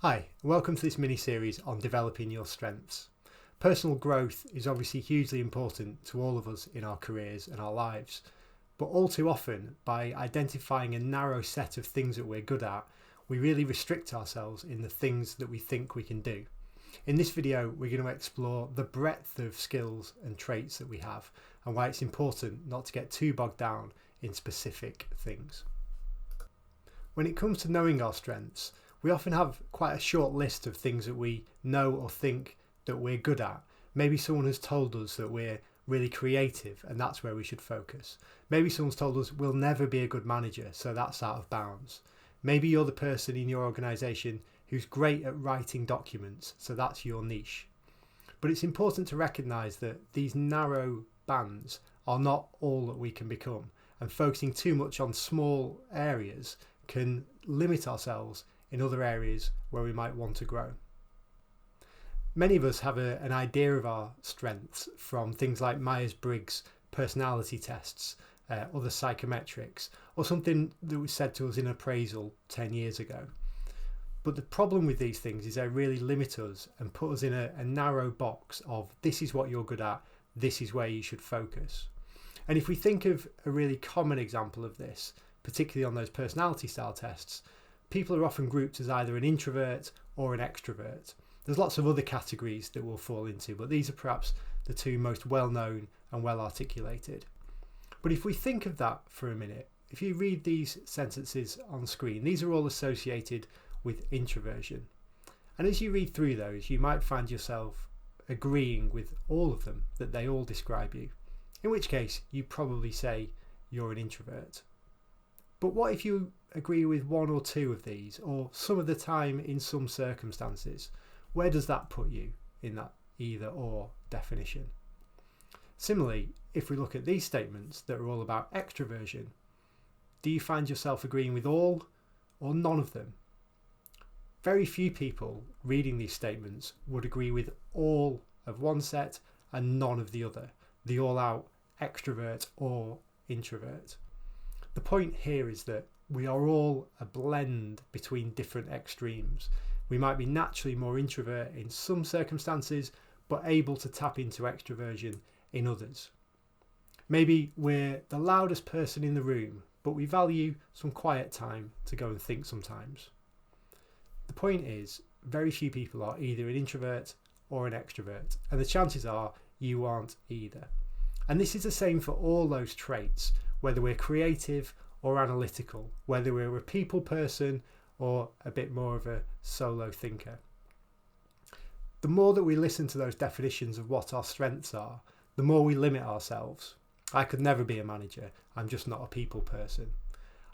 Hi, welcome to this mini-series on developing your strengths. Personal growth is obviously hugely important to all of us in our careers and our lives, but all too often, by identifying a narrow set of things that we're good at, we really restrict ourselves in the things that we think we can do. In this video, we're going to explore the breadth of skills and traits that we have and why it's important not to get too bogged down in specific things. When it comes to knowing our strengths, we often have quite a short list of things that we know or think that we're good at. Maybe someone has told us that we're really creative and that's where we should focus. Maybe someone's told us we'll never be a good manager, so that's out of bounds. Maybe you're the person in your organisation who's great at writing documents, so that's your niche. But it's important to recognise that these narrow bands are not all that we can become, and focusing too much on small areas can limit ourselves in other areas where we might want to grow. Many of us have an idea of our strengths from things like Myers-Briggs personality tests, other psychometrics, or something that was said to us in appraisal 10 years ago. But the problem with these things is they really limit us and put us in a narrow box of this is what you're good at, this is where you should focus. And if we think of a really common example of this, particularly on those personality style tests, people are often grouped as either an introvert or an extrovert. There's lots of other categories that we'll fall into, but these are perhaps the two most well-known and well-articulated. But if we think of that for a minute, if you read these sentences on screen, these are all associated with introversion. And as you read through those, you might find yourself agreeing with all of them, that they all describe you. In which case, you probably say you're an introvert. But what if you agree with one or two of these, or some of the time in some circumstances? Where does that put you in that either or definition? Similarly, if we look at these statements that are all about extroversion, do you find yourself agreeing with all or none of them? Very few people reading these statements would agree with all of one set and none of the other, the all-out extrovert or introvert. The point here is that we are all a blend between different extremes. We might be naturally more introvert in some circumstances, but able to tap into extroversion in others. Maybe we're the loudest person in the room, but we value some quiet time to go and think sometimes. The point is, very few people are either an introvert or an extrovert, and the chances are you aren't either. And this is the same for all those traits, whether we're creative or analytical, whether we're a people person or a bit more of a solo thinker. The more that we listen to those definitions of what our strengths are, the more we limit ourselves. I could never be a manager, I'm just not a people person.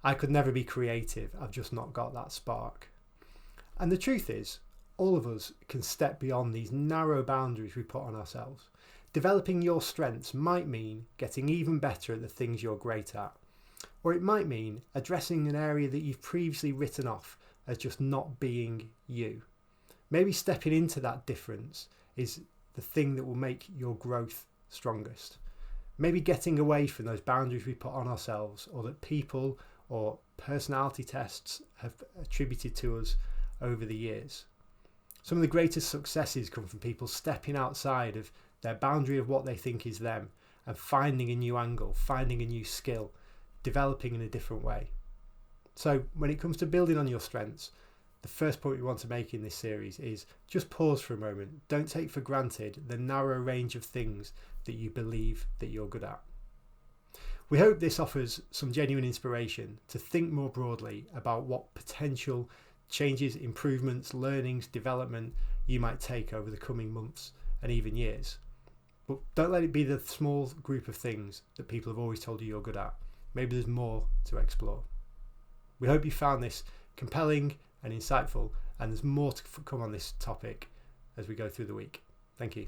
I could never be creative, I've just not got that spark. And the truth is, all of us can step beyond these narrow boundaries we put on ourselves. Developing your strengths might mean getting even better at the things you're great at. Or it might mean addressing an area that you've previously written off as just not being you. Maybe stepping into that difference is the thing that will make your growth strongest. Maybe getting away from those boundaries we put on ourselves, or that people or personality tests have attributed to us over the years. Some of the greatest successes come from people stepping outside of their boundary of what they think is them and finding a new angle, finding a new skill, developing in a different way. So when it comes to building on your strengths, the first point we want to make in this series is just pause for a moment. Don't take for granted the narrow range of things that you believe that you're good at. We hope this offers some genuine inspiration to think more broadly about what potential changes, improvements, learnings, development you might take over the coming months and even years. But don't let it be the small group of things that people have always told you you're good at. Maybe there's more to explore. We hope you found this compelling and insightful, and there's more to come on this topic as we go through the week. Thank you.